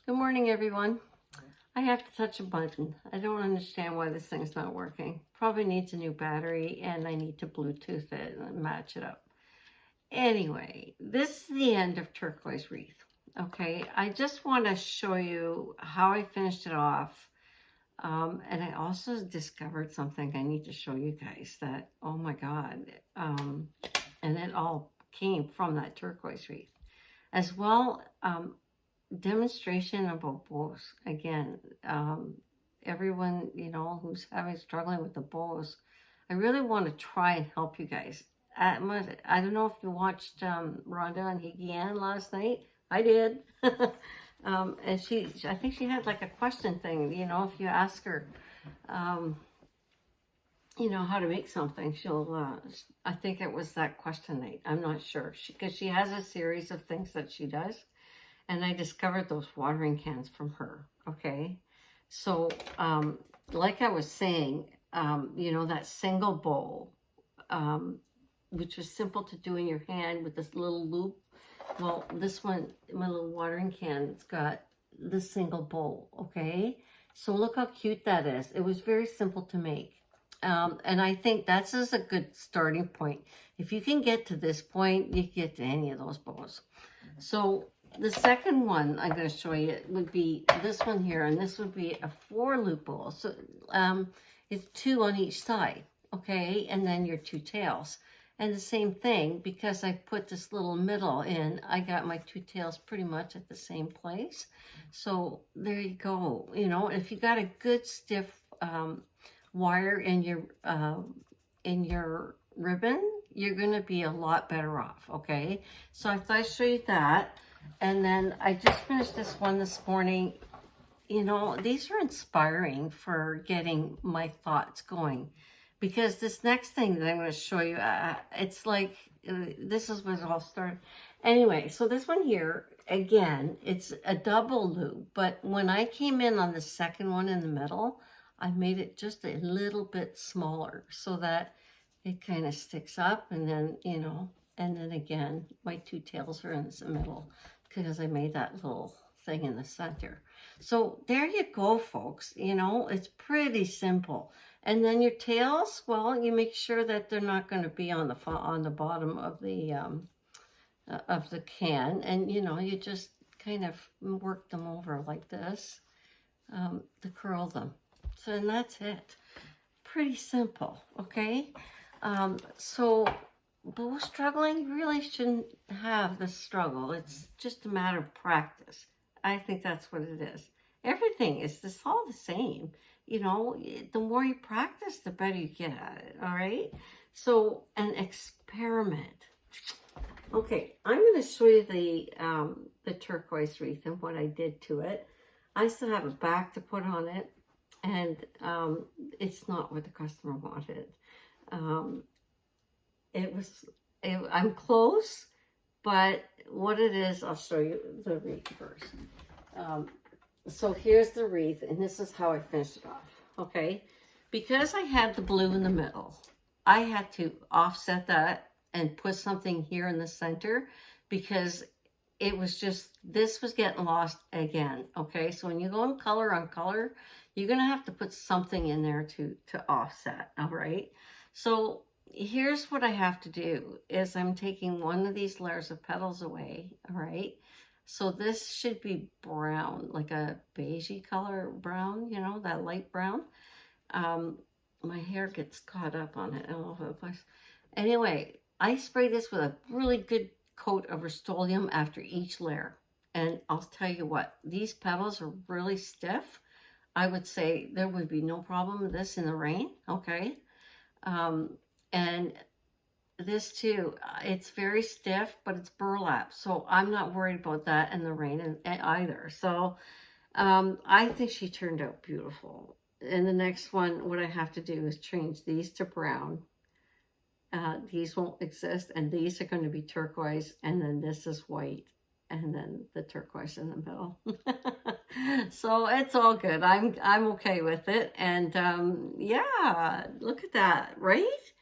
Good morning, everyone. I have to touch a button. I don't understand why this thing's not working. Probably needs a new battery and I need to Bluetooth it and match it up. Anyway, this is the end of Turquoise Wreath. Okay, I just want to show you how I finished it off. And I also discovered something I need to show you guys that, oh my God. And it all came from that turquoise wreath. As well, demonstration about bows. Again, everyone, who's struggling with the bows, I really want to try and help you guys. I don't know if you watched Rhonda and Higgy last night. I did. And I think she had like a question thing, if you ask her, how to make something, she'll, I think it was that question night. I'm not sure. Because she has a series of things that she does. And I discovered those watering cans from her, okay? So, like I was saying, that single bowl, which was simple to do in your hand with this little loop. Well, this one, my little watering can, it's got this single bowl, okay? So look how cute that is. It was very simple to make. And I think that's just a good starting point. If you can get to this point, you can get to any of those bowls. So the second one I'm going to show you would be this one here, and this would be a 4-loop bowl. So it's 2 on each side, okay? And then your 2 tails. And the same thing, because I put this little middle in, I got my 2 tails pretty much at the same place. So there you go. If you got a good stiff wire in your ribbon, you're going to be a lot better off, okay? So I thought I'd show you that. And then I just finished this one this morning. These are inspiring for getting my thoughts going. Because this next thing that I'm going to show you, it's like, this is what it all started. Anyway, so this one here, again, it's a double loop. But when I came in on the second one in the middle, I made it just a little bit smaller so that it kind of sticks up. And then, and then again, my 2 tails are in the middle because I made that little thing in the center. So there you go, folks. It's pretty simple. And then your tails, well, you make sure that they're not going to be on the bottom of the can, and you just kind of work them over like this to curl them. So and that's it. Pretty simple, okay? So bow struggling really shouldn't have this struggle. It's just a matter of practice. I think that's what it is. Everything is all the same. The more you practice, the better you get at it, all right? So, an experiment. Okay, I'm going to show you the turquoise wreath and what I did to it. I still have a back to put on it, and it's not what the customer wanted. I'm close, but what it is, I'll show you the wreath first. So here's the wreath, and this is how I finished it off, okay? Because I had the blue in the middle, I had to offset that and put something here in the center because it was just, this was getting lost again, okay? So when you go in color on color, you're gonna have to put something in there to offset, all right? So here's what I have to do is I'm taking one of these layers of petals away, all right? So this should be brown, like a beigey color brown, that light brown. My hair gets caught up on it. I don't know if it was. Anyway, I spray this with a really good coat of Rust-Oleum after each layer. And I'll tell you what, these petals are really stiff. I would say there would be no problem with this in the rain, okay? And this too, it's very stiff, but it's burlap. So I'm not worried about that in the rain either. So I think she turned out beautiful. And the next one, what I have to do is change these to brown. These won't exist, and these are going to be turquoise, and then this is white, and then the turquoise in the middle. So it's all good. I'm okay with it. And yeah, look at that, right?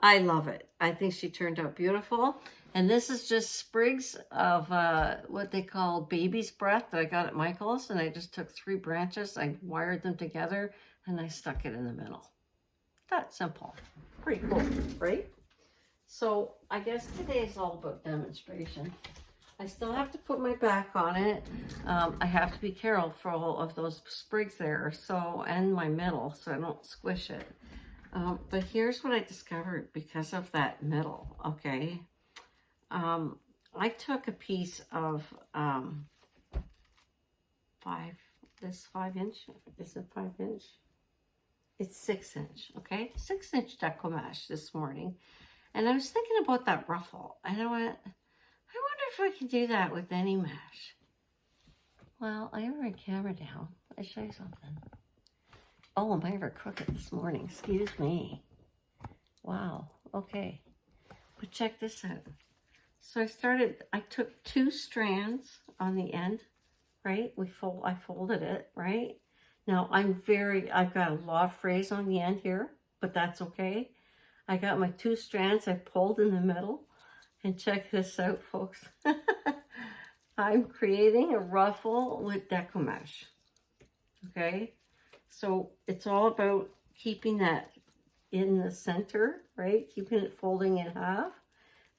I love it. I think she turned out beautiful. And this is just sprigs of what they call baby's breath that I got at Michael's. And I just took 3 branches, I wired them together, and I stuck it in the middle. That simple. Pretty cool, right? So I guess today is all about demonstration. I still have to put my back on it. I have to be careful of those sprigs there, so, and my middle, so I don't squish it. But here's what I discovered because of that middle, okay? I took a piece of 5 inch, is it 5 inch? It's 6 inch, okay? 6 inch decoupage this morning. And I was thinking about that ruffle. And I went, I wonder if I can do that with any mesh. Well, I have my camera down. I'll show you something. Oh, am I ever crooked this morning? Excuse me. Wow, okay. But check this out. So I took 2 strands on the end, right? I folded it, right? Now I've got a lot of frays on the end here, but that's okay. I got my 2 strands I pulled in the middle, and check this out, folks. I'm creating a ruffle with decoupage, okay? So it's all about keeping that in the center, right? Keeping it folding in half.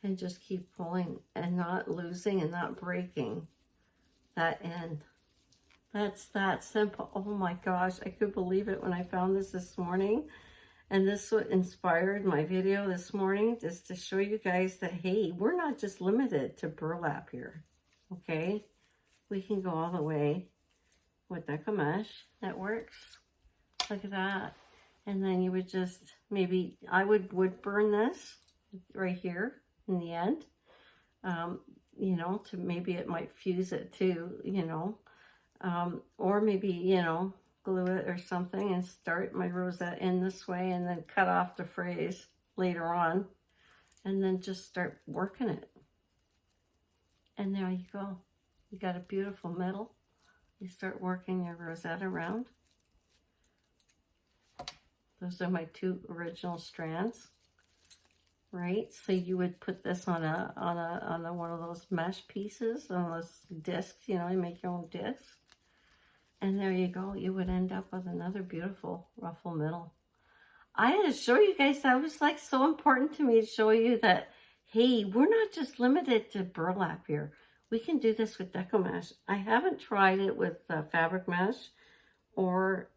And just keep pulling and not losing and not breaking that end. That's that simple. Oh my gosh, I could believe it when I found this morning. And this what inspired my video this morning, just to show you guys that, hey, we're not just limited to burlap here, okay? We can go all the way with decoupage. That works. Look at that. And then you would just, maybe, I would burn this right here in the end, you know, to maybe it might fuse it too, you know, or maybe, you know, glue it or something and start my rosette in this way and then cut off the frays later on and then just start working it. And there you go. You got a beautiful middle. You start working your rosette around. Those are my 2 original strands. Right, so you would put this on one of those mesh pieces, on those discs, you know, you make your own disc. And there you go, you would end up with another beautiful ruffle middle. I had to show you guys, that was like so important to me to show you that, hey, we're not just limited to burlap here. We can do this with decoupage. I haven't tried it with fabric mesh or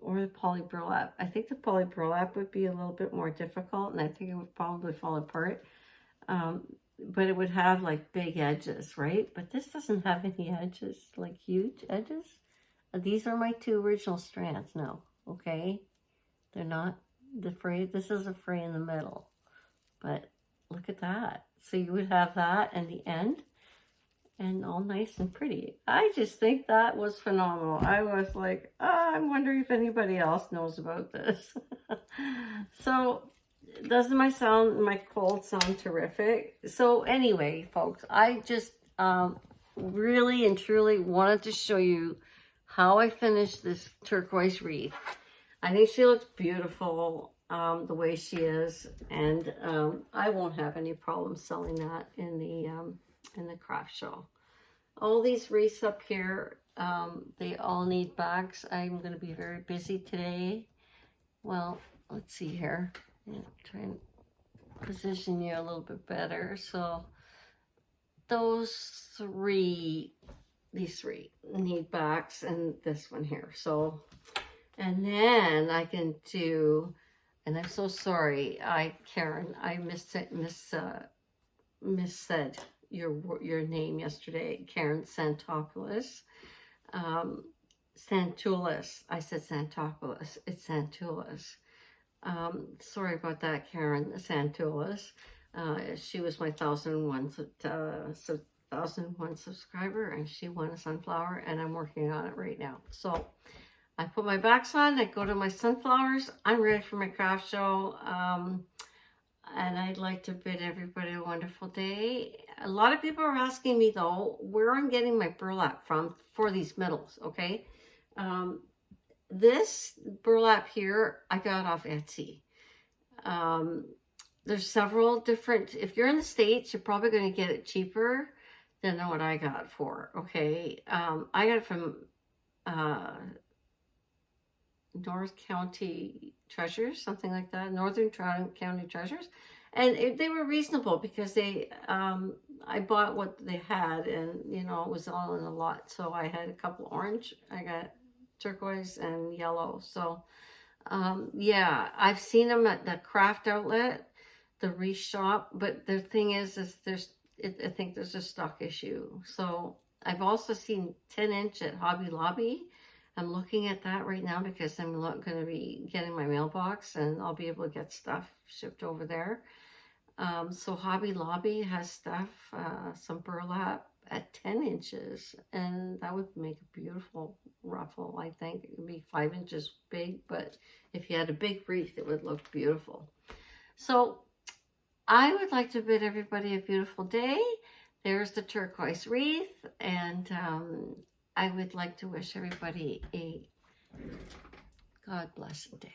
the poly burlap. I think the poly burlap would be a little bit more difficult, and I think it would probably fall apart. But it would have like big edges, right? But this doesn't have any edges, like huge edges. These are my 2 original strands now, okay? They're not the fray. This is a fray in the middle, but look at that. So you would have that and the end, and all nice and pretty. I just think that was phenomenal. I was like, I'm wondering if anybody else knows about this. So doesn't my cold sound terrific? So anyway, folks, I just really and truly wanted to show you how I finished this turquoise wreath. I think she looks beautiful the way she is, and I won't have any problem selling that in the craft show. All these wreaths up here, they all need bags. I'm going to be very busy today. Well, let's see here. Try and position you a little bit better. So these 3 need backs, and this one here. So, and then I can do, and I'm so sorry, Karen, I missaid your name yesterday, Karen Santopoulos. Santoulis. I said Santopoulos. It's Santoulis. Sorry about that, Karen Santoulis. She was my 1001 subscriber, and she won a sunflower, and I'm working on it right now. So I put my backs on, I go to my sunflowers, I'm ready for my craft show. And I'd like to bid everybody a wonderful day. A lot of people are asking me, though, where I'm getting my burlap from for these middles, okay? This burlap here, I got off Etsy. There's several different, if you're in the States, you're probably going to get it cheaper than what I got for, okay? I got it from North County Treasures, something like that, Northern County Treasures. And they were reasonable because I bought what they had, and, you know, it was all in a lot. So I had a couple orange, I got turquoise and yellow. So, yeah, I've seen them at the craft outlet, the Reese shop, but the thing is I think there's a stock issue. So I've also seen 10-inch at Hobby Lobby. I'm looking at that right now because I'm going to be getting my mailbox, and I'll be able to get stuff shipped over there. So Hobby Lobby has stuff, some burlap at 10 inches, and that would make a beautiful ruffle. I think it would be 5 inches big, but if you had a big wreath, it would look beautiful. So I would like to bid everybody a beautiful day. There's the turquoise wreath, and I would like to wish everybody a God blessed day.